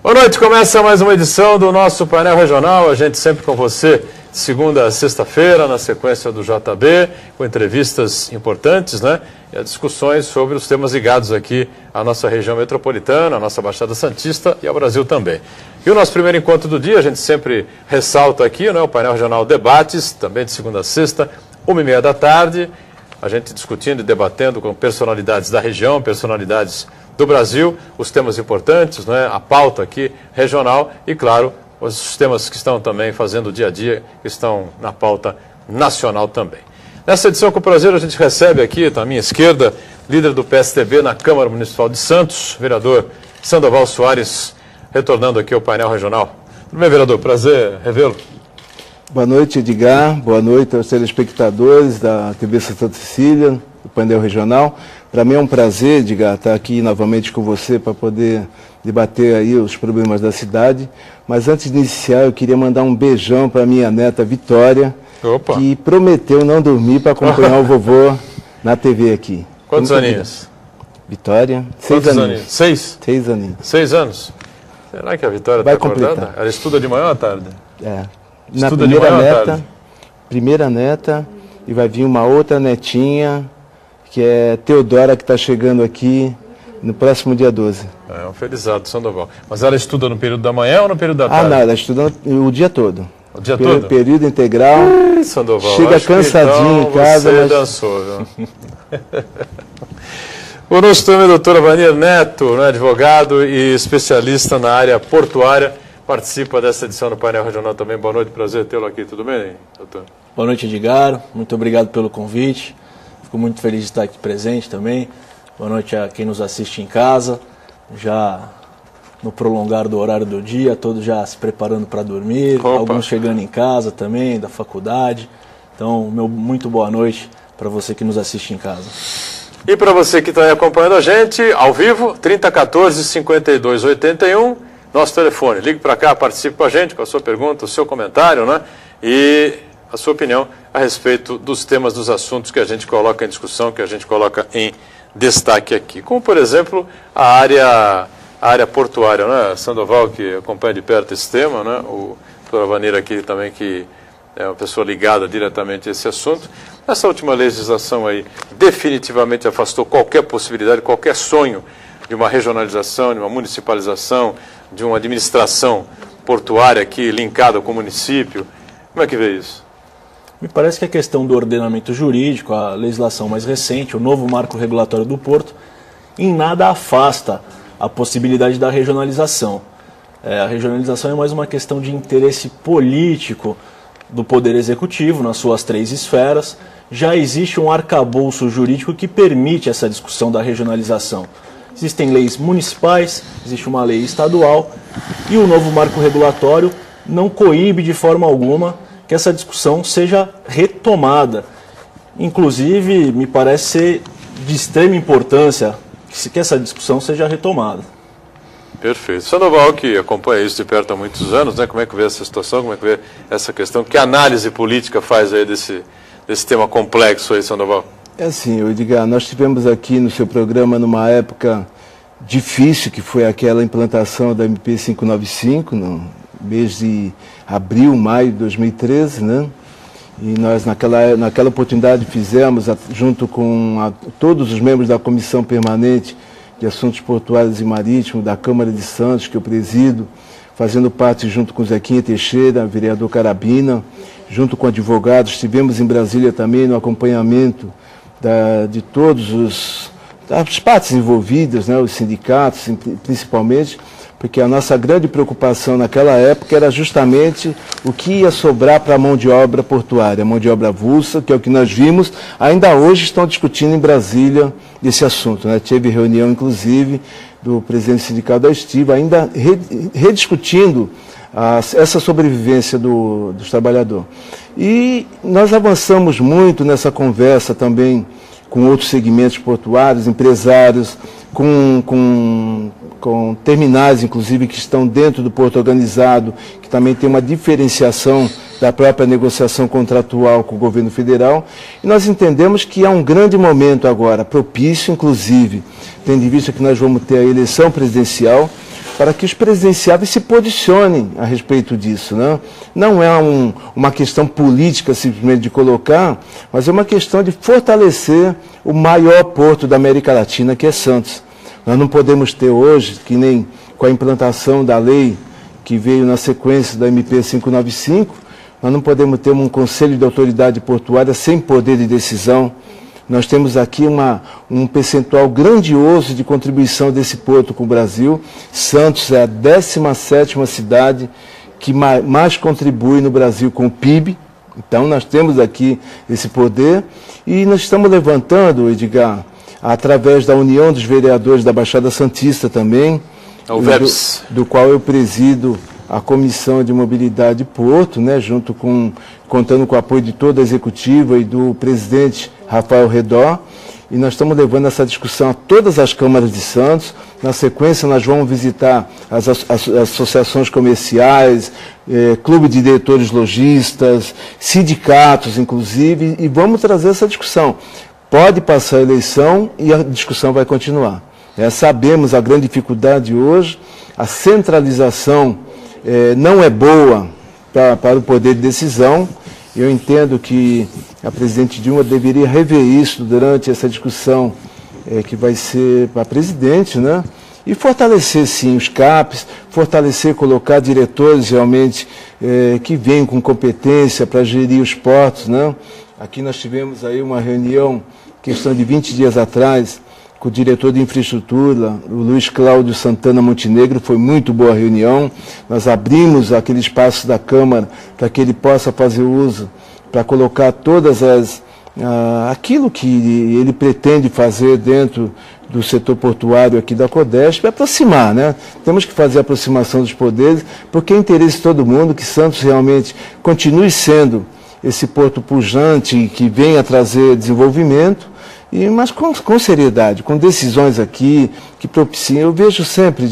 Boa noite, começa mais uma edição do nosso painel regional, a gente sempre com você, de segunda a sexta-feira, na sequência do JB, com entrevistas importantes, né? E as discussões sobre os temas ligados aqui à nossa região metropolitana, à nossa Baixada Santista e ao Brasil também. E o nosso primeiro encontro do dia, a gente sempre ressalta aqui, né? O painel regional Debates, também de segunda a sexta, 1h30 da tarde, a gente discutindo e debatendo com personalidades da região, personalidades do Brasil, os temas importantes, né, a pauta aqui regional e, claro, os temas que estão também fazendo o dia a dia, que estão na pauta nacional também. Nessa edição, com prazer, a gente recebe aqui, à minha esquerda, líder do PSTB na Câmara Municipal de Santos, vereador Sandoval Soares, retornando aqui ao painel regional. Tudo bem, vereador? Prazer revê-lo. Boa noite, Edgar. Boa noite aos telespectadores da TV Santa Cecília, do painel regional. Para mim é um prazer, Edgar, estar aqui novamente com você para poder debater aí os problemas da cidade. Mas antes de iniciar, eu queria mandar um beijão para minha neta Vitória, que prometeu não dormir para acompanhar o vovô na TV aqui. Quantos aninhos? Vitória, 6 aninhos. 6? 6 aninhos. 6 anos? Será que a Vitória está acordada? Ela estuda de manhã ou à tarde? É. Estuda na primeira neta, e vai vir uma outra netinha, que é Teodora, que está chegando aqui no próximo dia 12. É um felizado, Sandoval. Mas ela estuda no período da manhã ou no período da tarde? Não, ela estuda o dia todo. O dia todo? Período integral. Sandoval, chega cansadinho então em casa. Você dançou, viu? O nosso também é a doutora Vanir Neto, né, advogado e especialista na área portuária, participa dessa edição do painel regional também. Boa noite, prazer tê-lo aqui. Tudo bem, doutor? Boa noite, Edgar. Muito obrigado pelo convite. Fico muito feliz de estar aqui presente também. Boa noite a quem nos assiste em casa, já no prolongar do horário do dia, todos já se preparando para dormir, alguns chegando em casa também, da faculdade. Então, muito boa noite para você que nos assiste em casa. E para você que está aí acompanhando a gente, ao vivo, 3014-5281, nosso telefone. Ligue para cá, participe com a gente, com a sua pergunta, o seu comentário, né? E a sua opinião a respeito dos temas, dos assuntos que a gente coloca em discussão, que a gente coloca em destaque aqui. Como, por exemplo, a área portuária, né? Sandoval, que acompanha de perto esse tema, né? O doutor Avanir aqui também, que é uma pessoa ligada diretamente a esse assunto. Essa última legislação aí definitivamente afastou qualquer possibilidade, qualquer sonho de uma regionalização, de uma municipalização, de uma administração portuária aqui linkada com o município. Como é que vê isso? Me parece que a questão do ordenamento jurídico, a legislação mais recente, o novo marco regulatório do Porto, em nada afasta a possibilidade da regionalização. A regionalização é mais uma questão de interesse político do Poder Executivo, nas suas 3 esferas. Já existe um arcabouço jurídico que permite essa discussão da regionalização. Existem leis municipais, existe uma lei estadual, e o novo marco regulatório não coíbe de forma alguma que essa discussão seja retomada. Inclusive, me parece ser de extrema importância que essa discussão seja retomada. Perfeito. Sandoval, que acompanha isso de perto há muitos anos, né? Como é que vê essa situação, como é que vê essa questão? Que análise política faz aí desse tema complexo aí, Sandoval? É assim, Edgar, nós tivemos aqui no seu programa numa época difícil, que foi aquela implantação da MP 595, no mês de abril, maio de 2013, né? E nós, naquela oportunidade, fizemos, junto com todos os membros da Comissão Permanente de Assuntos Portuários e Marítimos da Câmara de Santos, que eu presido, fazendo parte junto com Zequinha Teixeira, vereador Carabina, junto com advogados, estivemos em Brasília também no acompanhamento de todos as partes envolvidas, né, os sindicatos principalmente, porque a nossa grande preocupação naquela época era justamente o que ia sobrar para a mão de obra portuária, a mão de obra avulsa, que é o que nós vimos. Ainda hoje estão discutindo em Brasília esse assunto, né? Teve reunião, inclusive, do presidente sindical da Estiva, ainda rediscutindo essa sobrevivência dos trabalhadores. E nós avançamos muito nessa conversa também com outros segmentos portuários, empresários, com terminais, inclusive, que estão dentro do Porto Organizado, que também tem uma diferenciação da própria negociação contratual com o governo federal. E nós entendemos que há um grande momento agora, propício, inclusive, tendo em vista que nós vamos ter a eleição presidencial, para que os presidenciáveis se posicionem a respeito disso, né? Não é uma questão política simplesmente de colocar, mas é uma questão de fortalecer o maior porto da América Latina, que é Santos. Nós não podemos ter hoje, que nem com a implantação da lei que veio na sequência da MP 595, nós não podemos ter um conselho de autoridade portuária sem poder de decisão. Nós temos aqui um percentual grandioso de contribuição desse porto com o Brasil. Santos é a 17ª cidade que mais contribui no Brasil com o PIB. Então, nós temos aqui esse poder e nós estamos levantando, Edgar, através da União dos Vereadores da Baixada Santista também, do qual eu presido a Comissão de Mobilidade e Porto, né, contando com o apoio de toda a executiva e do presidente Rafael Redó, e nós estamos levando essa discussão a todas as câmaras de Santos. Na sequência, nós vamos visitar as associações comerciais, clube de diretores lojistas, sindicatos, inclusive, e vamos trazer essa discussão. Pode passar a eleição e a discussão vai continuar. Sabemos a grande dificuldade hoje, a centralização não é boa para o poder de decisão. Eu entendo que a presidente Dilma deveria rever isso durante essa discussão que vai ser para a presidente, né? E fortalecer, sim, os CAPs, colocar diretores realmente que venham com competência para gerir os portos, né? Aqui nós tivemos aí uma reunião, questão de 20 dias atrás, com o diretor de infraestrutura, o Luiz Cláudio Santana Montenegro. Foi muito boa a reunião. Nós abrimos aquele espaço da Câmara para que ele possa fazer uso, para colocar todas aquilo que ele pretende fazer dentro do setor portuário aqui da Codesp, aproximar, né? Temos que fazer a aproximação dos poderes, porque é interesse de todo mundo que Santos realmente continue sendo esse porto pujante que venha trazer desenvolvimento, mas com seriedade, com decisões aqui que propiciem. Eu vejo sempre,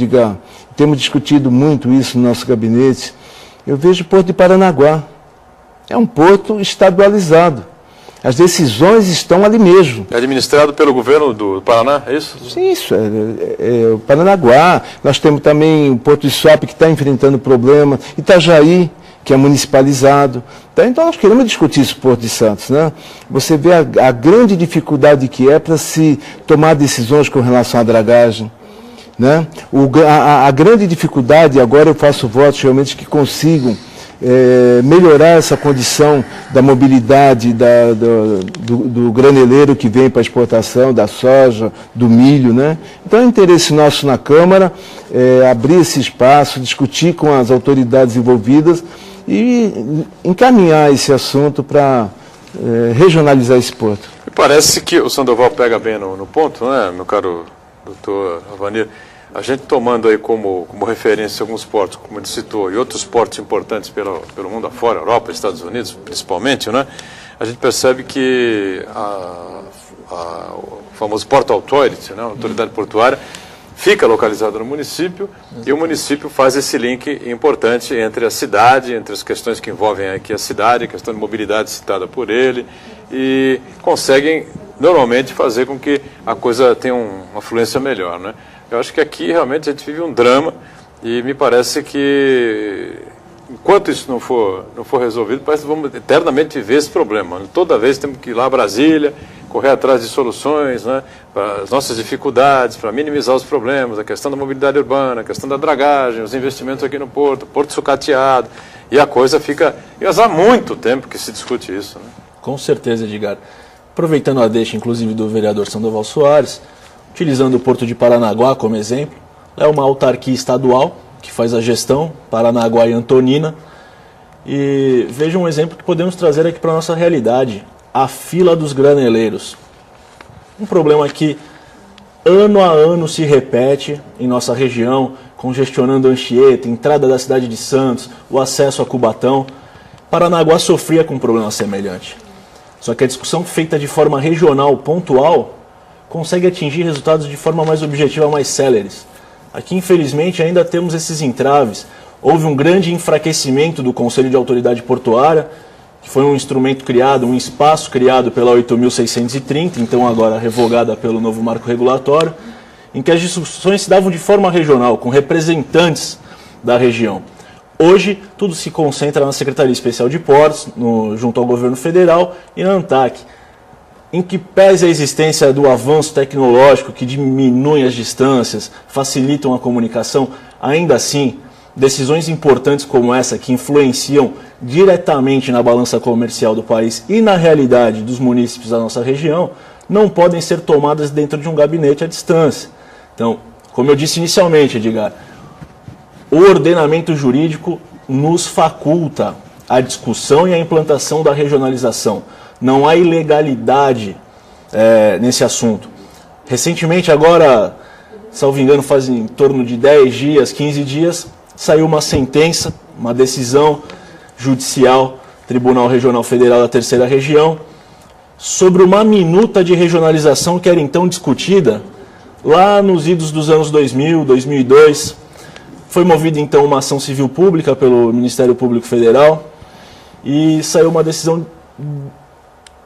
temos discutido muito isso no nosso gabinete, eu vejo o Porto de Paranaguá. É um porto estadualizado. As decisões estão ali mesmo. É administrado pelo governo do Paraná, é isso? Sim, isso. É o Paranaguá. Nós temos também o Porto de Suape, que está enfrentando problema. Itajaí, que é municipalizado. Então, nós queremos discutir isso, Porto de Santos, né? Você vê a grande dificuldade que é para se tomar decisões com relação à dragagem, né? A grande dificuldade, agora eu faço votos realmente que consigam melhorar essa condição da mobilidade do graneleiro que vem para exportação, da soja, do milho, né? Então é interesse nosso na Câmara abrir esse espaço, discutir com as autoridades envolvidas e encaminhar esse assunto para regionalizar esse porto. Me parece que o Sandoval pega bem no ponto, né, meu caro doutor Avanir? A gente tomando aí como referência alguns portos, como ele citou, e outros portos importantes pelo mundo afora, Europa, Estados Unidos principalmente, né? A gente percebe que o famoso Port Authority, né, a autoridade portuária, fica localizado no município e o município faz esse link importante entre a cidade, entre as questões que envolvem aqui a cidade, a questão de mobilidade citada por ele, e conseguem normalmente fazer com que a coisa tenha uma fluência melhor, né? Eu acho que aqui realmente a gente vive um drama e me parece que enquanto isso não for resolvido, parece que vamos eternamente viver esse problema. Toda vez temos que ir lá a Brasília, correr atrás de soluções, né, para as nossas dificuldades, para minimizar os problemas, a questão da mobilidade urbana, a questão da dragagem, os investimentos aqui no porto sucateado, e a coisa fica... E há muito tempo que se discute isso, né? Com certeza, Edgar. Aproveitando a deixa, inclusive, do vereador Sandoval Soares, utilizando o Porto de Paranaguá como exemplo, é uma autarquia estadual que faz a gestão, Paranaguá e Antonina, e veja um exemplo que podemos trazer aqui para a nossa realidade, a fila dos graneleiros. Um problema que ano a ano se repete em nossa região, congestionando Anchieta, entrada da cidade de Santos, o acesso a Cubatão. Paranaguá sofria com um problema semelhante. Só que a discussão feita de forma regional, pontual, consegue atingir resultados de forma mais objetiva, mais céleres. Aqui, infelizmente, ainda temos esses entraves. Houve um grande enfraquecimento do Conselho de Autoridade Portuária, que foi um instrumento criado, um espaço criado pela 8.630, então agora revogada pelo novo marco regulatório, em que as discussões se davam de forma regional, com representantes da região. Hoje, tudo se concentra na Secretaria Especial de Portos, junto ao governo federal, e na ANTAQ, em que pese a existência do avanço tecnológico que diminui as distâncias, facilitam a comunicação, ainda assim, decisões importantes como essa, que influenciam diretamente na balança comercial do país e na realidade dos munícipes da nossa região, não podem ser tomadas dentro de um gabinete à distância. Então, como eu disse inicialmente, Edgar, o ordenamento jurídico nos faculta a discussão e a implantação da regionalização. Não há ilegalidade nesse assunto. Recentemente, agora, salvo engano, faz em torno de 10 dias, 15 dias, saiu uma sentença, uma decisão judicial, Tribunal Regional Federal da Terceira Região, sobre uma minuta de regionalização que era então discutida lá nos idos dos anos 2000, 2002. Foi movida então uma ação civil pública pelo Ministério Público Federal e saiu uma decisão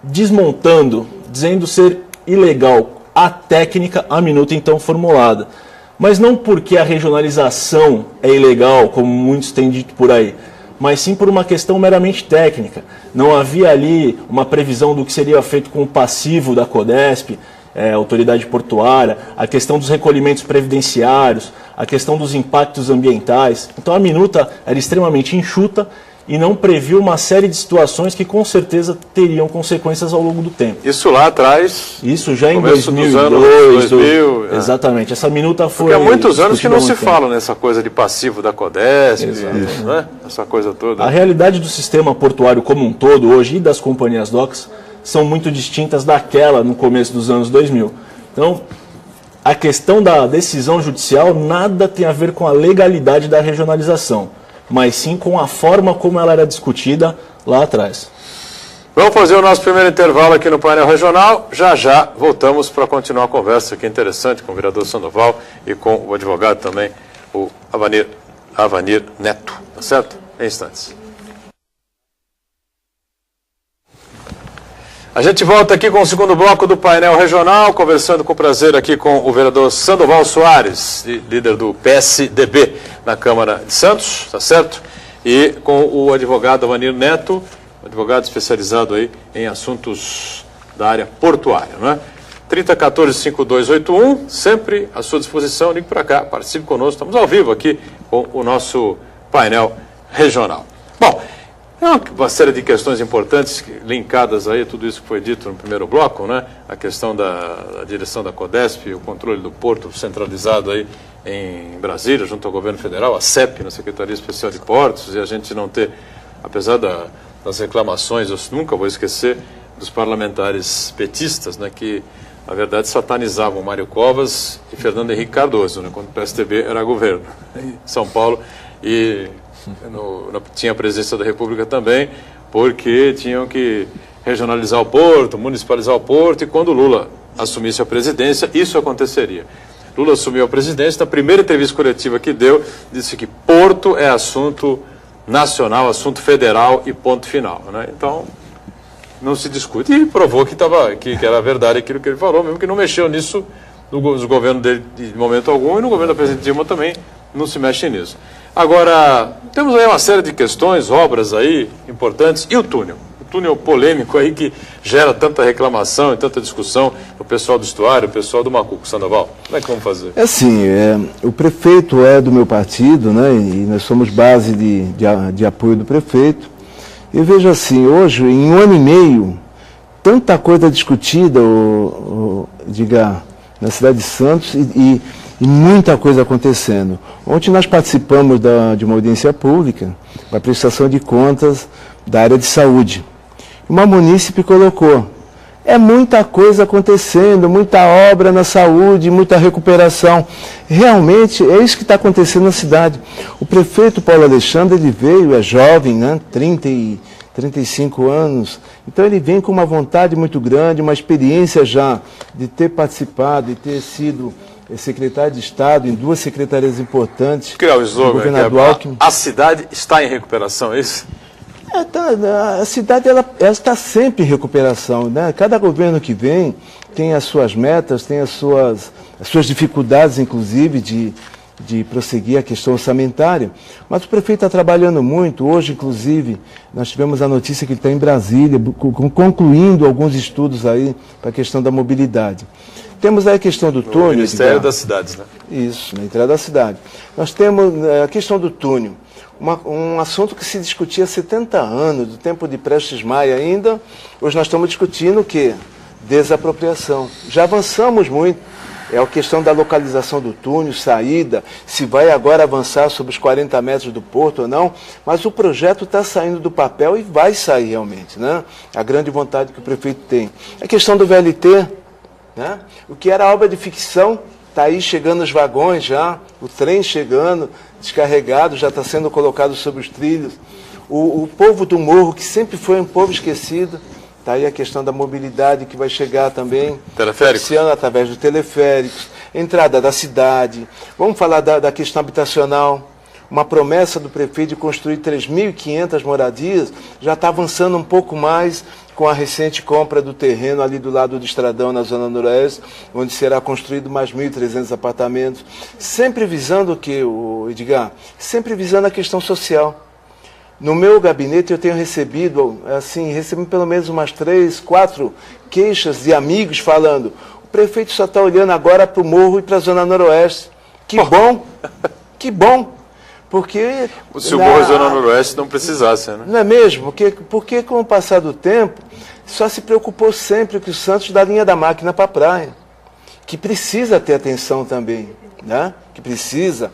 desmontando, dizendo ser ilegal a técnica, a minuta então formulada. Mas não porque a regionalização é ilegal, como muitos têm dito por aí, mas sim por uma questão meramente técnica. Não havia ali uma previsão do que seria feito com o passivo da CODESP, autoridade portuária, a questão dos recolhimentos previdenciários, a questão dos impactos ambientais. Então a minuta era extremamente enxuta e não previu uma série de situações que com certeza teriam consequências ao longo do tempo. Isso lá atrás? Isso já em 2002, 2000, exatamente. Essa minuta foi... Porque há muitos anos que não se fala nessa coisa de passivo da CODESP, né? Essa coisa toda. A realidade do sistema portuário como um todo hoje e das companhias docks são muito distintas daquela no começo dos anos 2000. Então, a questão da decisão judicial nada tem a ver com a legalidade da regionalização, mas sim com a forma como ela era discutida lá atrás. Vamos fazer o nosso primeiro intervalo aqui no painel regional. Já já voltamos para continuar a conversa aqui interessante com o vereador Sandoval e com o advogado também, o Avanir Neto. Tá certo? Em instantes. A gente volta aqui com o segundo bloco do painel regional, conversando com prazer aqui com o vereador Sandoval Soares, líder do PSDB na Câmara de Santos, tá certo? E com o advogado Avanir Neto, advogado especializado aí em assuntos da área portuária, não é? 3014-5281, sempre à sua disposição, ligue para cá, participe conosco, estamos ao vivo aqui com o nosso painel regional. Bom, uma série de questões importantes linkadas aí a tudo isso que foi dito no primeiro bloco, né? A questão da direção da CODESP, o controle do porto centralizado aí em Brasília, junto ao governo federal, a CEP, na Secretaria Especial de Portos, e a gente não ter, apesar das reclamações, eu nunca vou esquecer, dos parlamentares petistas, né, que, na verdade, satanizavam Mário Covas e Fernando Henrique Cardoso, né, quando o PSDB era governo em São Paulo, e tinha a presença da República também, porque tinham que regionalizar o porto, municipalizar o porto, e quando Lula assumisse a presidência, isso aconteceria. Lula assumiu a presidência, na primeira entrevista coletiva que deu, disse que porto é assunto nacional, assunto federal e ponto final, né? Então, não se discute, e provou que era verdade aquilo que ele falou, mesmo que não mexeu nisso no governo dele de momento algum, e no governo da presidente Dilma também não se mexe nisso. Agora, temos aí uma série de questões, obras aí importantes, e o túnel polêmico aí que gera tanta reclamação e tanta discussão o pessoal do estuário, o pessoal do Macuco. Sandoval, como é que vamos fazer? O prefeito é do meu partido, né, e nós somos base de apoio do prefeito. Eu vejo assim, hoje, em 1 ano e meio, tanta coisa discutida, na cidade de Santos e muita coisa acontecendo. Ontem nós participamos de uma audiência pública para prestação de contas da área de saúde. Uma munícipe colocou, é muita coisa acontecendo, muita obra na saúde, muita recuperação. Realmente é isso que está acontecendo na cidade. O prefeito Paulo Alexandre, ele veio, é jovem, né, 35 anos, então ele vem com uma vontade muito grande, uma experiência já de ter participado e ter sido secretário de Estado em 2 secretarias importantes. Criar o slogan, a cidade está em recuperação, é isso? A cidade ela está sempre em recuperação, né? Cada governo que vem tem as suas metas, tem as as suas dificuldades, inclusive, de prosseguir a questão orçamentária. Mas o prefeito está trabalhando muito. Hoje, inclusive, nós tivemos a notícia que ele está em Brasília, concluindo alguns estudos aí para a questão da mobilidade. Temos aí a questão do túnel. Ministério das Cidades, né? Isso, na entrada da cidade. Nós temos a questão do túnel. Um assunto que se discutia há 70 anos, do tempo de Prestes Maia ainda. Hoje nós estamos discutindo o quê? Desapropriação. Já avançamos muito. É a questão da localização do túnel, saída, se vai agora avançar sobre os 40 metros do porto ou não, mas o projeto está saindo do papel e vai sair realmente, né? A grande vontade que o prefeito tem. A questão do VLT, né? O que era obra de ficção, está aí chegando os vagões já, o trem chegando, descarregado, já está sendo colocado sobre os trilhos. O povo do morro, que sempre foi um povo esquecido, está aí a questão da mobilidade que vai chegar também. Teleférico. Esse ano, através do teleféricos, entrada da cidade. Vamos falar da questão habitacional. Uma promessa do prefeito de construir 3.500 moradias, já está avançando um pouco mais com a recente compra do terreno ali do lado do Estradão, na Zona Noroeste, onde será construído mais 1.300 apartamentos. Sempre visando o quê, Edgar? Sempre visando a questão social. No meu gabinete eu tenho recebido pelo menos umas 3, 4 queixas de amigos falando: o prefeito só está olhando agora para o morro e para a Zona Noroeste. Que bom, que bom. Porque se o morro e a Zona Noroeste não precisassem, né? Não é mesmo? Porque com o passar do tempo, só se preocupou sempre com os Santos da linha da máquina para a praia, que precisa ter atenção também, né? Que precisa...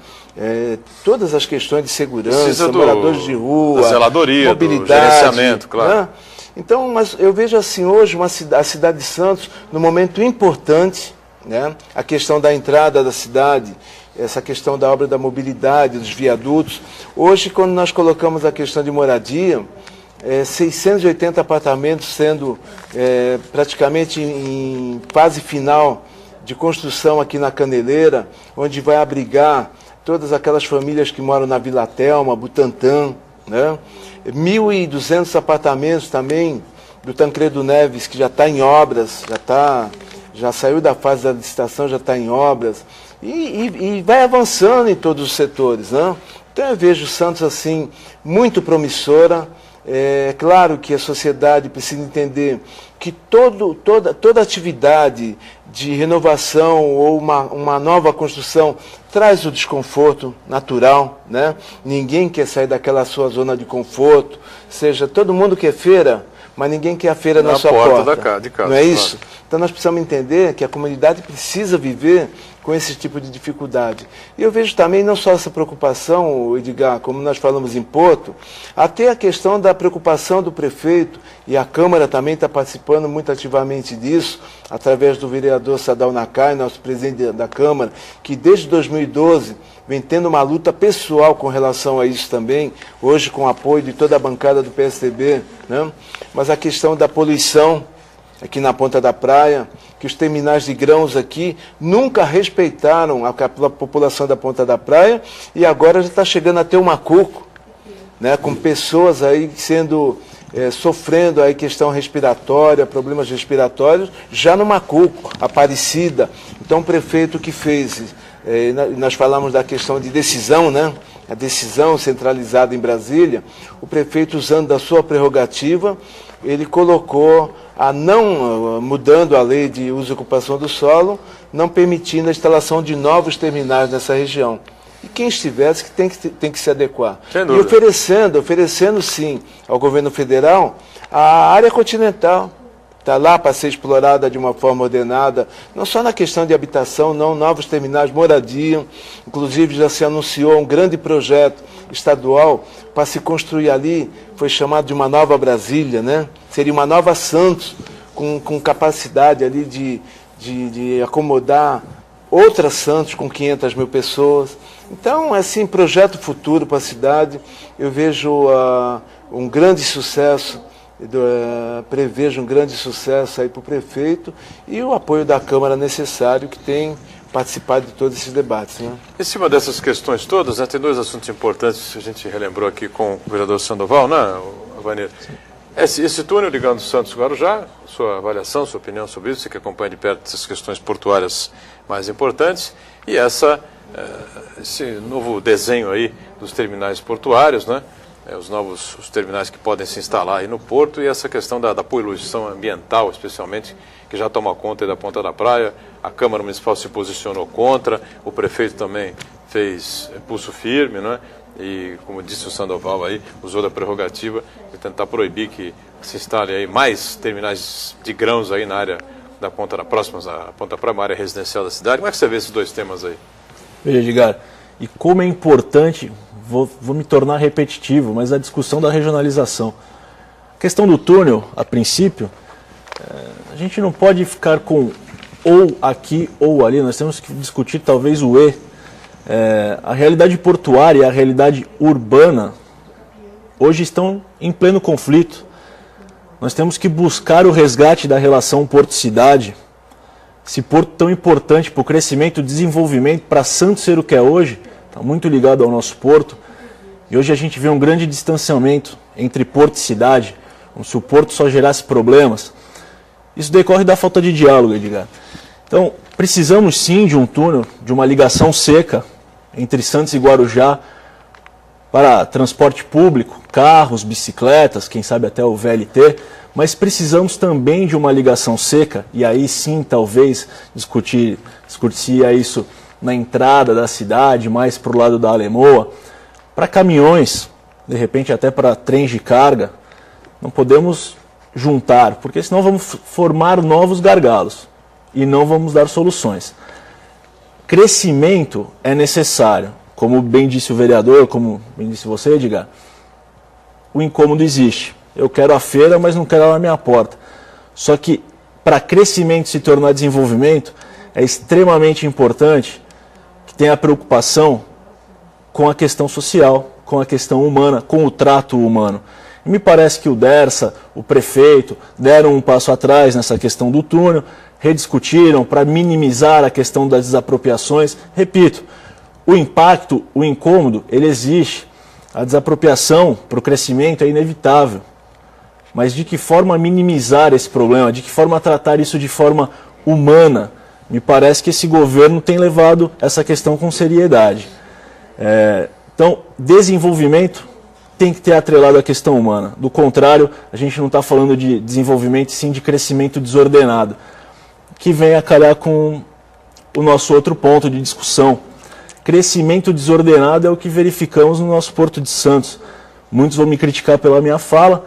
todas as questões de segurança, moradores de rua, da zeladoria, mobilidade, do gerenciamento, claro. Né? Então, mas eu vejo assim hoje a cidade de Santos num momento importante, né? A questão da entrada da cidade, essa questão da obra da mobilidade, dos viadutos. Hoje, quando nós colocamos a questão de moradia, 680 apartamentos sendo praticamente em fase final de construção aqui na Caneleira, onde vai abrigar todas aquelas famílias que moram na Vila Telma, Butantã, né? 1.200 apartamentos também do Tancredo Neves, que já está em obras, já saiu da fase da licitação, já está em obras, e vai avançando em todos os setores, né? Então eu vejo Santos assim, muito promissora. É claro que a sociedade precisa entender que toda atividade de renovação ou uma nova construção traz o desconforto natural, né? Ninguém quer sair daquela sua zona de conforto, seja, todo mundo quer feira, mas ninguém quer a feira na sua porta. De casa, não é isso? Claro. Então nós precisamos entender que a comunidade precisa viver com esse tipo de dificuldade. E eu vejo também não só essa preocupação, Edgar, como nós falamos em Porto, até a questão da preocupação do prefeito, e a Câmara também está participando muito ativamente disso, através do vereador Sadal Nakai, nosso presidente da Câmara, que desde 2012 vem tendo uma luta pessoal com relação a isso também, hoje com o apoio de toda a bancada do PSDB, né? Mas a questão da poluição aqui na Ponta da Praia, que os terminais de grãos aqui nunca respeitaram a população da Ponta da Praia, e agora já está chegando até o Macuco, né, com pessoas aí sofrendo aí questão respiratória, problemas respiratórios, já no Macuco, Aparecida. Então o prefeito que fez, nós falamos da questão de decisão, né? A decisão centralizada em Brasília, o prefeito, usando da sua prerrogativa, ele colocou mudando a lei de uso e ocupação do solo, não permitindo a instalação de novos terminais nessa região. E quem estivesse tem que se adequar. E oferecendo sim ao governo federal a área continental. Está lá para ser explorada de uma forma ordenada, não só na questão de habitação, não, novos terminais, moradia. Inclusive já se anunciou um grande projeto estadual para se construir ali, foi chamado de uma nova Brasília, né? Seria uma nova Santos, com capacidade ali de acomodar outra Santos com 500 mil pessoas. Então, assim, projeto futuro para a cidade, eu vejo um grande sucesso, prevejo um grande sucesso aí para o prefeito e o apoio da Câmara necessário, que tem participado de todos esses debates, né? Em cima dessas questões todas, né, tem dois assuntos importantes que a gente relembrou aqui com o vereador Sandoval, né, Vanir? Esse túnel ligando Santos e Guarujá, sua avaliação, sua opinião sobre isso, você que acompanha de perto essas questões portuárias mais importantes, e esse novo desenho aí dos terminais portuários, né? Os terminais que podem se instalar aí no porto, e essa questão da poluição ambiental, especialmente, que já toma conta aí da Ponta da Praia. A Câmara Municipal se posicionou contra, o prefeito também fez pulso firme, né? E, como disse o Sandoval aí, usou da prerrogativa de tentar proibir que se instale aí mais terminais de grãos aí na área da Ponta da próxima, a Ponta da Praia, uma área residencial da cidade. Como é que você vê esses dois temas aí? Veja, Edgar, e como é importante, vou me tornar repetitivo, mas a discussão da regionalização. A questão do túnel, a princípio, a gente não pode ficar com ou aqui ou ali, nós temos que discutir talvez o E. A realidade portuária e a realidade urbana hoje estão em pleno conflito. Nós temos que buscar o resgate da relação porto-cidade. Esse porto tão importante para o crescimento e desenvolvimento, para Santos ser o que é hoje, está muito ligado ao nosso porto. E hoje a gente vê um grande distanciamento entre porto e cidade, como se o porto só gerasse problemas. Isso decorre da falta de diálogo, Edgar. Então, precisamos sim de um túnel, de uma ligação seca entre Santos e Guarujá para transporte público, carros, bicicletas, quem sabe até o VLT, mas precisamos também de uma ligação seca, e aí sim talvez discutir isso na entrada da cidade, mais para o lado da Alemoa, para caminhões, de repente até para trens de carga. Não podemos juntar, porque senão vamos formar novos gargalos e não vamos dar soluções. Crescimento é necessário, como bem disse o vereador, como bem disse você, Edgar, o incômodo existe. Eu quero a feira, mas não quero ela na minha porta. Só que para crescimento se tornar desenvolvimento, é extremamente importante que tenha preocupação com a questão social, com a questão humana, com o trato humano. E me parece que o Dersa, o prefeito, deram um passo atrás nessa questão do túnel, rediscutiram para minimizar a questão das desapropriações. Repito, o impacto, o incômodo, ele existe. A desapropriação para o crescimento é inevitável. Mas de que forma minimizar esse problema? De que forma tratar isso de forma humana? Me parece que esse governo tem levado essa questão com seriedade. Então, desenvolvimento tem que ter atrelado a questão humana. Do contrário, a gente não está falando de desenvolvimento, sim de crescimento desordenado, que vem a calhar com o nosso outro ponto de discussão. Crescimento desordenado é o que verificamos no nosso Porto de Santos. Muitos vão me criticar pela minha fala,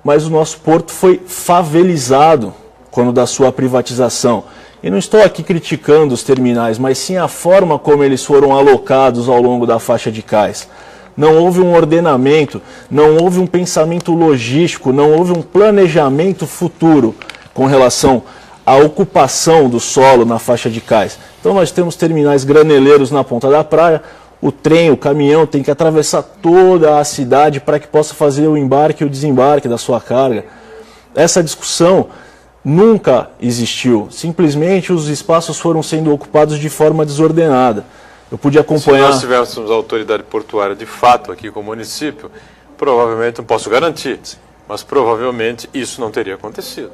mas o nosso porto foi favelizado quando da sua privatização. E não estou aqui criticando os terminais, mas sim a forma como eles foram alocados ao longo da faixa de cais. Não houve um ordenamento, não houve um pensamento logístico, não houve um planejamento futuro com relação à ocupação do solo na faixa de cais. Então nós temos terminais graneleiros na Ponta da Praia, o trem, o caminhão tem que atravessar toda a cidade para que possa fazer o embarque e o desembarque da sua carga. Essa discussão nunca existiu, simplesmente os espaços foram sendo ocupados de forma desordenada. Eu pude acompanhar... Se nós tivéssemos a autoridade portuária de fato aqui com o município, provavelmente, não posso garantir, mas provavelmente isso não teria acontecido.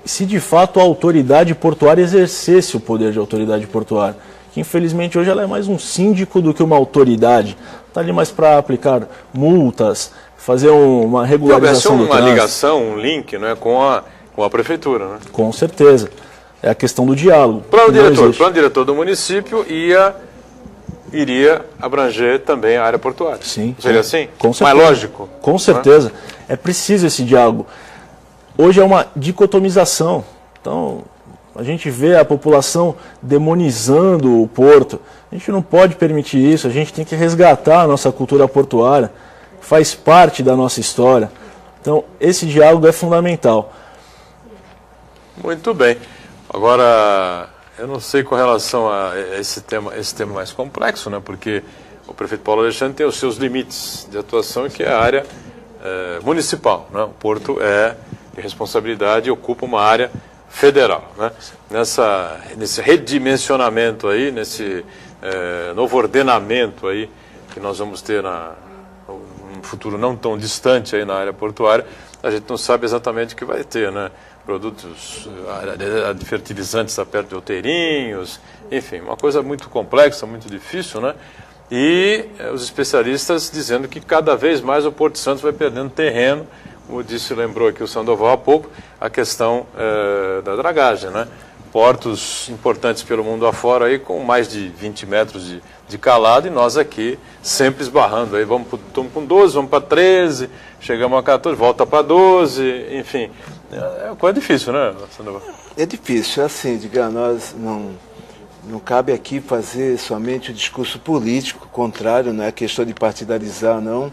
Se de fato a autoridade portuária exercesse o poder de autoridade portuária, que infelizmente hoje ela é mais um síndico do que uma autoridade, está ali mais para aplicar multas, fazer uma regularização do trânsito. Uma ligação, um link, não é, com a prefeitura, né? Com certeza. É a questão do diálogo. O plano diretor do município iria abranger também a área portuária. Sim. Seria assim? Com certeza. Mais lógico? Com certeza. É preciso esse diálogo. Hoje é uma dicotomização. Então, a gente vê a população demonizando o porto. A gente não pode permitir isso. A gente tem que resgatar a nossa cultura portuária. Faz parte da nossa história. Então, esse diálogo é fundamental. Muito bem. Agora, eu não sei com relação a esse tema mais complexo, né? Porque o prefeito Paulo Alexandre tem os seus limites de atuação, que é a área municipal, né? O porto é de responsabilidade e ocupa uma área federal, né? Nesse redimensionamento aí, nesse novo ordenamento aí que nós vamos ter futuro não tão distante aí na área portuária, a gente não sabe exatamente o que vai ter, né? Produtos de fertilizantes está perto de outeirinhos, enfim, uma coisa muito complexa, muito difícil, né? E os especialistas dizendo que cada vez mais o Porto de Santos vai perdendo terreno, como lembrou aqui o Sandoval há pouco, a questão da dragagem, né? Portos importantes pelo mundo afora aí com mais de 20 metros de calado, e nós aqui sempre esbarrando aí, estamos com 12, vamos para 13, chegamos a 14, volta para 12, enfim, é coisa difícil, né, Sandoval? É difícil, é assim, digamos, nós não cabe aqui fazer somente o discurso político, contrário, não é questão de partidarizar, não,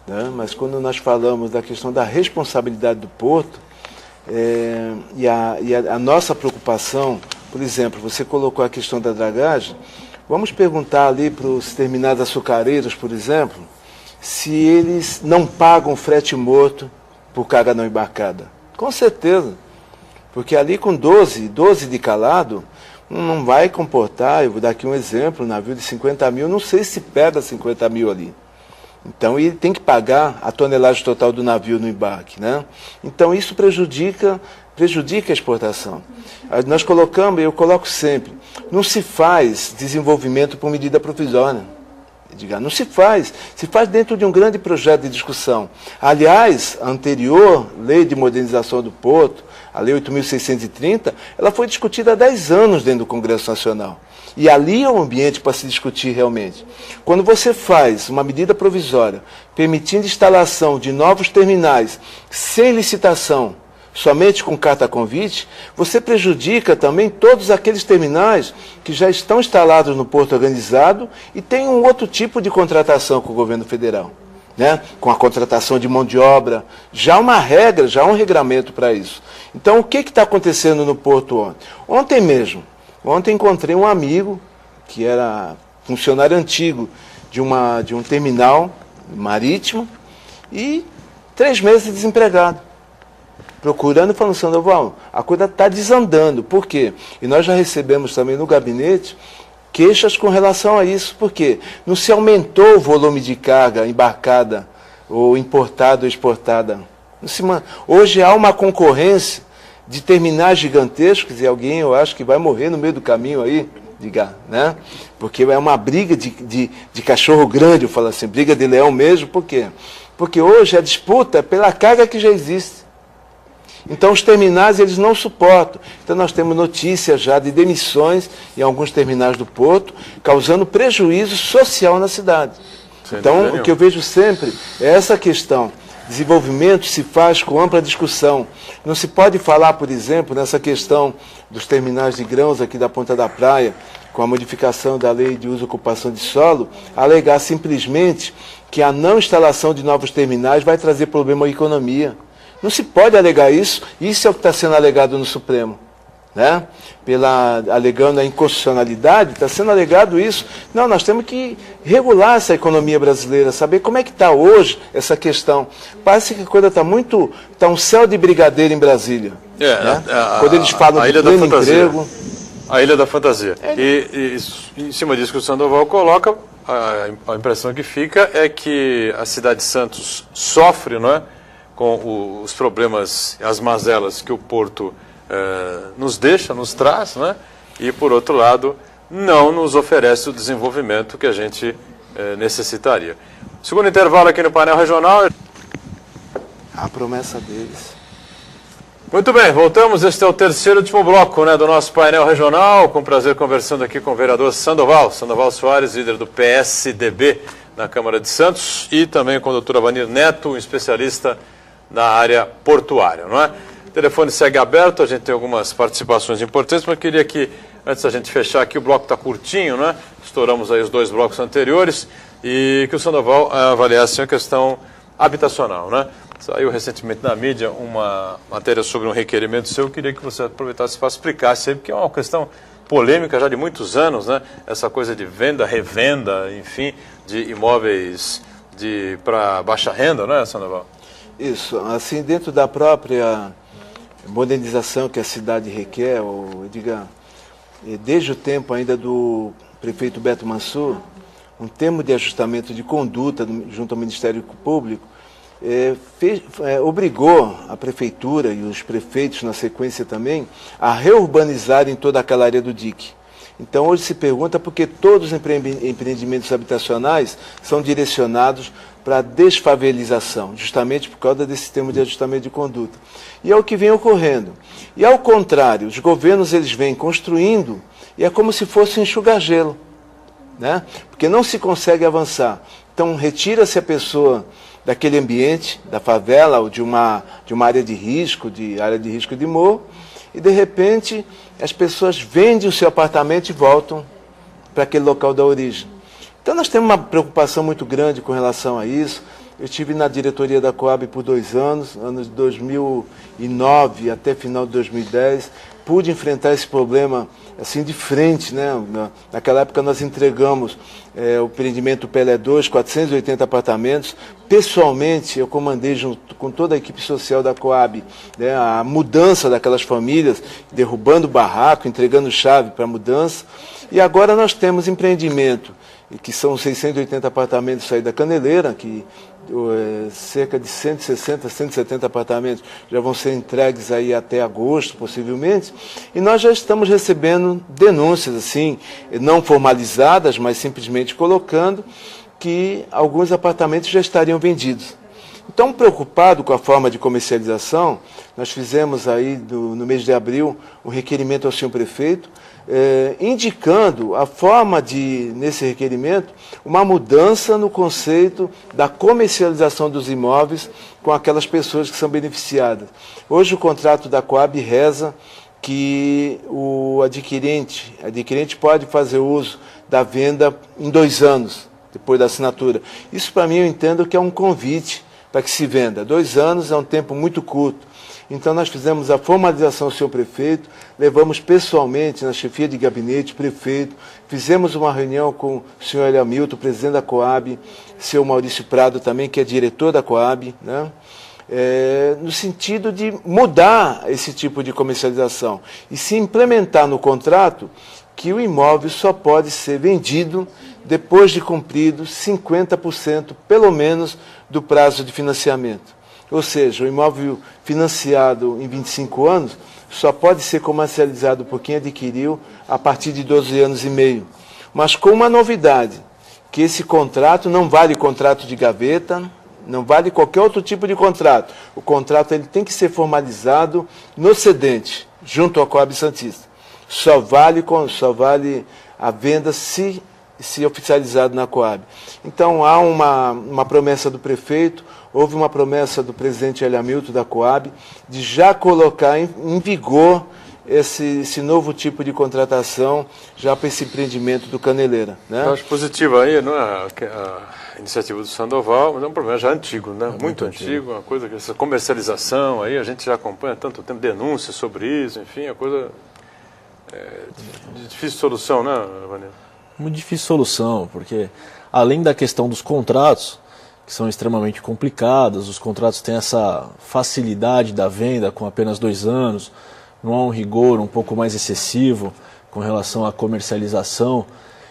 né? Mas quando nós falamos da questão da responsabilidade do porto, e a nossa preocupação, por exemplo, você colocou a questão da dragagem, vamos perguntar ali para os terminais açucareiros, por exemplo, se eles não pagam frete morto por carga não embarcada. Com certeza, porque ali com 12 de calado, não vai comportar, eu vou dar aqui um exemplo, um navio de 50 mil, não sei se pega 50 mil ali. Então, ele tem que pagar a tonelagem total do navio no embarque, né? Então, isso prejudica a exportação. Eu coloco sempre, não se faz desenvolvimento por medida provisória. Não se faz dentro de um grande projeto de discussão. Aliás, a anterior lei de modernização do porto, a lei 8.630, ela foi discutida há 10 anos dentro do Congresso Nacional. E ali é o ambiente para se discutir realmente. Quando você faz uma medida provisória permitindo instalação de novos terminais sem licitação, somente com carta-convite, você prejudica também todos aqueles terminais que já estão instalados no porto organizado e tem um outro tipo de contratação com o governo federal, né? Com a contratação de mão de obra, já uma regra, já um regramento para isso. Então, o que está acontecendo no porto ontem? Ontem encontrei um amigo, que era funcionário antigo de um terminal marítimo, e 3 meses desempregado. Procurando e falando, Sandoval, a coisa está desandando. Por quê? E nós já recebemos também no gabinete queixas com relação a isso. Por quê? Não se aumentou o volume de carga embarcada, ou importada ou exportada. Hoje há uma concorrência de terminais gigantescos, e alguém, eu acho que vai morrer no meio do caminho aí, né? Porque é uma briga de cachorro grande, eu falo assim, briga de leão mesmo. Por quê? Porque hoje a disputa é pela carga que já existe. Então os terminais eles não suportam. Então nós temos notícias já de demissões em alguns terminais do porto, causando prejuízo social na cidade. Então o que eu vejo sempre é essa questão. Desenvolvimento se faz com ampla discussão. Não se pode falar, por exemplo, nessa questão dos terminais de grãos aqui da Ponta da Praia, com a modificação da lei de uso e ocupação de solo, alegar simplesmente que a não instalação de novos terminais vai trazer problema à economia. Não se pode alegar isso, isso é o que está sendo alegado no Supremo. Né? Alegando a inconstitucionalidade, está sendo alegado isso. Não, nós temos que regular essa economia brasileira, saber como é que está hoje essa questão. Parece que a coisa está um céu de brigadeiro em Brasília. Né? Quando eles falam de pleno emprego. A Ilha da Fantasia. E em cima disso que o Sandoval coloca, a impressão que fica é que a cidade de Santos sofre, não é, com os problemas, as mazelas que o porto nos traz, né? E por outro lado, não nos oferece o desenvolvimento que a gente necessitaria. Segundo intervalo aqui no painel regional. A promessa deles. Muito bem, voltamos. Este é o terceiro e último bloco, né, do nosso painel regional. Com prazer conversando aqui com o vereador Sandoval Soares, líder do PSDB na Câmara de Santos, e também com a doutora Vanir Neto, um especialista na área portuária, não é? O telefone segue aberto, a gente tem algumas participações importantes, mas eu queria que, antes da gente fechar aqui, o bloco está curtinho, né? Estouramos aí os 2 blocos anteriores, e que o Sandoval avaliasse a questão habitacional, né? Saiu recentemente na mídia uma matéria sobre um requerimento seu, eu queria que você aproveitasse para explicar isso aí, porque é uma questão polêmica já de muitos anos, né? Essa coisa de venda, revenda, enfim, de imóveis para baixa renda, né, Sandoval? Isso, assim, dentro da própria modernização que a cidade requer, desde o tempo ainda do prefeito Beto Mansur, um termo de ajustamento de conduta junto ao Ministério Público, obrigou a Prefeitura e os prefeitos, na sequência também, a reurbanizarem toda aquela área do dique. Então, hoje se pergunta por que todos os empreendimentos habitacionais são direcionados para a desfavelização, justamente por causa desse termo de ajustamento de conduta. E é o que vem ocorrendo. E, ao contrário, os governos eles vêm construindo e é como se fosse enxugar gelo, né? Porque não se consegue avançar. Então, retira-se a pessoa daquele ambiente, da favela ou de uma área de risco de morro, e de repente as pessoas vendem o seu apartamento e voltam para aquele local da origem. Então nós temos uma preocupação muito grande com relação a isso. Eu estive na diretoria da Coab por 2 anos, anos de 2009 até final de 2010, pude enfrentar esse problema assim de frente, né? Naquela época nós entregamos o empreendimento Pelé 2, 480 apartamentos. Pessoalmente, eu comandei junto com toda a equipe social da Coab, né, a mudança daquelas famílias, derrubando o barraco, entregando chave para a mudança. E agora nós temos empreendimento, que são 680 apartamentos aí da Caneleira, que cerca de 160, 170 apartamentos já vão ser entregues aí até agosto, possivelmente, e nós já estamos recebendo denúncias, assim, não formalizadas, mas simplesmente colocando que alguns apartamentos já estariam vendidos. Então, preocupado com a forma de comercialização, nós fizemos aí, no mês de abril, um requerimento ao senhor prefeito, indicando a forma de, nesse requerimento, uma mudança no conceito da comercialização dos imóveis com aquelas pessoas que são beneficiadas. Hoje o contrato da Coab reza que o adquirente pode fazer uso da venda em 2 anos, depois da assinatura. Isso, para mim, eu entendo que é um convite para que se venda. 2 anos é um tempo muito curto. Então, nós fizemos a formalização ao senhor prefeito, levamos pessoalmente na chefia de gabinete, prefeito, fizemos uma reunião com o senhor Eliamilton, presidente da Coab, seu Maurício Prado também, que é diretor da Coab, né? No sentido de mudar esse tipo de comercialização e se implementar no contrato que o imóvel só pode ser vendido depois de cumprido 50%, pelo menos, do prazo de financiamento. Ou seja, o imóvel financiado em 25 anos só pode ser comercializado por quem adquiriu a partir de 12 anos e meio. Mas com uma novidade, que esse contrato não vale contrato de gaveta, não vale qualquer outro tipo de contrato. O contrato ele tem que ser formalizado no cedente, junto ao Coab Santista. Só vale a venda se oficializado na Coab. Então, há uma promessa do prefeito, houve uma promessa do presidente Eliamilton da Coab, de já colocar em vigor esse novo tipo de contratação, já para esse empreendimento do Caneleira, né? Eu acho positivo aí, não é a iniciativa do Sandoval, mas é um problema já antigo, né? Muito antigo, uma coisa que essa comercialização aí, a gente já acompanha há tanto tempo, denúncias sobre isso, enfim, a coisa de difícil solução, né, Vanessa? Muito difícil solução, porque além da questão dos contratos, que são extremamente complicados, os contratos têm essa facilidade da venda com apenas 2 anos, não há um rigor um pouco mais excessivo com relação à comercialização,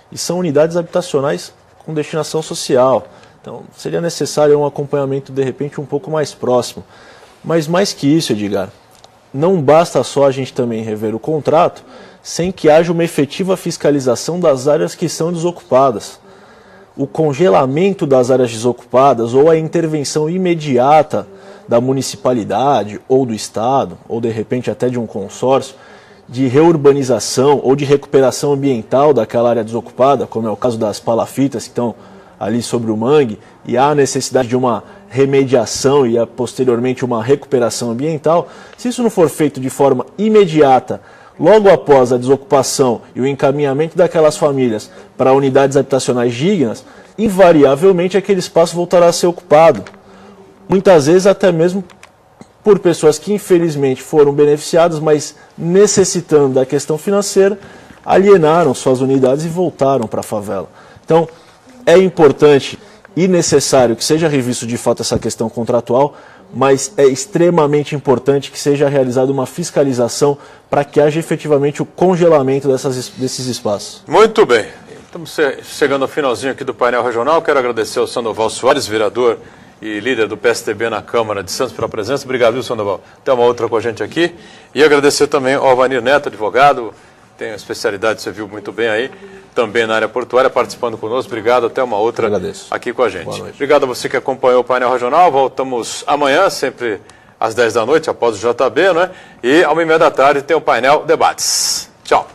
e são unidades habitacionais com destinação social. Então seria necessário um acompanhamento de repente um pouco mais próximo. Mas mais que isso, Edgar, não basta só a gente também rever o contrato sem que haja uma efetiva fiscalização das áreas que são desocupadas. O congelamento das áreas desocupadas ou a intervenção imediata da municipalidade ou do Estado, ou de repente até de um consórcio, de reurbanização ou de recuperação ambiental daquela área desocupada, como é o caso das palafitas que estão ali sobre o mangue, e há necessidade de uma remediação e posteriormente uma recuperação ambiental, se isso não for feito de forma imediata, logo após a desocupação e o encaminhamento daquelas famílias para unidades habitacionais dignas, invariavelmente aquele espaço voltará a ser ocupado. Muitas vezes até mesmo por pessoas que infelizmente foram beneficiadas, mas necessitando da questão financeira, alienaram suas unidades e voltaram para a favela. Então, é importante e necessário que seja revisto de fato essa questão contratual, mas é extremamente importante que seja realizada uma fiscalização para que haja efetivamente o congelamento desses espaços. Muito bem. Estamos chegando ao finalzinho aqui do painel regional. Quero agradecer ao Sandoval Soares, vereador e líder do PSDB na Câmara de Santos, pela presença. Obrigado, viu, Sandoval? Tem uma outra com a gente aqui. E agradecer também ao Alvanir Neto, advogado, tem a especialidade, você viu muito bem aí, também na área portuária, participando conosco. Obrigado, até uma outra aqui com a gente. Obrigado a você que acompanhou o painel regional. Voltamos amanhã, sempre às 10 da noite, após o JB, né? E à 1h30 da tarde tem o painel Debates. Tchau.